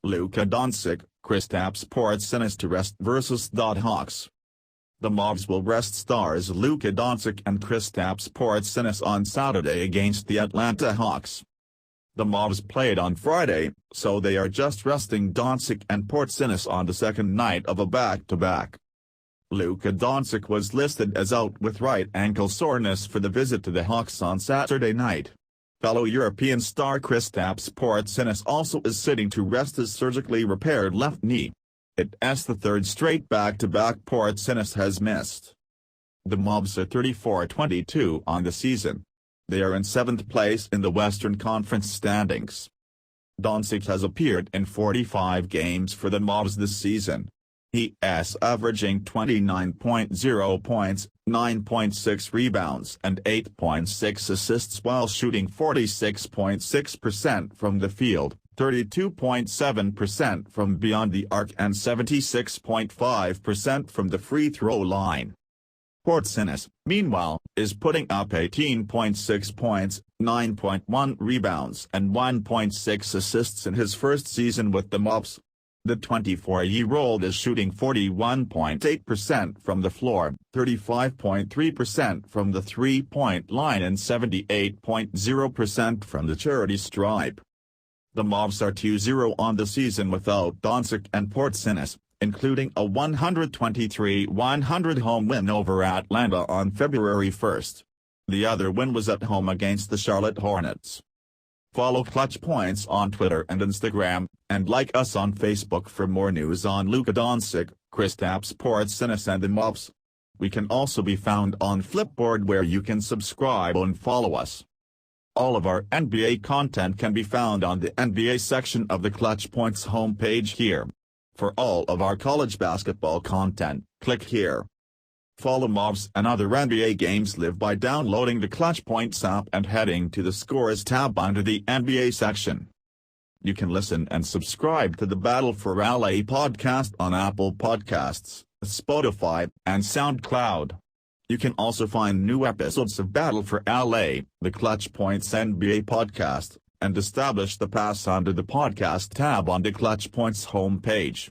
Luka Doncic, Kristaps Porzingis to rest vs. Hawks. The Mavs will rest stars Luka Doncic and Kristaps Porzingis on Saturday against the Atlanta Hawks. The Mavs played on Friday, so they are just resting Doncic and Porzingis on the second night of a back-to-back. Luka Doncic was listed as out with right ankle soreness for the visit to the Hawks on Saturday night. Fellow European star Kristaps Porzingis also is sitting to rest his surgically repaired left knee. It's the third straight back-to-back Porzingis has missed. The Mavs are 34-22 on the season. They are in 7th place in the Western Conference standings. Doncic has appeared in 45 games for the Mavs this season. He is averaging 29.0 points, 9.6 rebounds and 8.6 assists while shooting 46.6% from the field, 32.7% from beyond the arc and 76.5% from the free throw line. Porzingis, meanwhile, is putting up 18.6 points, 9.1 rebounds and 1.6 assists in his first season with the Mavs. The 24-year-old is shooting 41.8% from the floor, 35.3% from the three-point line and 78.0% from the charity stripe. The Mavs are 2-0 on the season without Doncic and Porzingis, including a 123-100 home win over Atlanta on February 1. The other win was at home against the Charlotte Hornets. Follow Clutch Points on Twitter and Instagram, and like us on Facebook for more news on Luka Doncic, Kristaps Porzingis and the Mavs. We can also be found on Flipboard where you can subscribe and follow us. All of our NBA content can be found on the NBA section of the Clutch Points homepage here. For all of our college basketball content, click here. Follow Mavs and other NBA games live by downloading the Clutch Points app and heading to the Scores tab under the NBA section. You can listen and subscribe to the Battle for LA podcast on Apple Podcasts, Spotify, and SoundCloud. You can also find new episodes of Battle for LA, the Clutch Points NBA podcast, and establish the pass under the podcast tab on the Clutch Points homepage.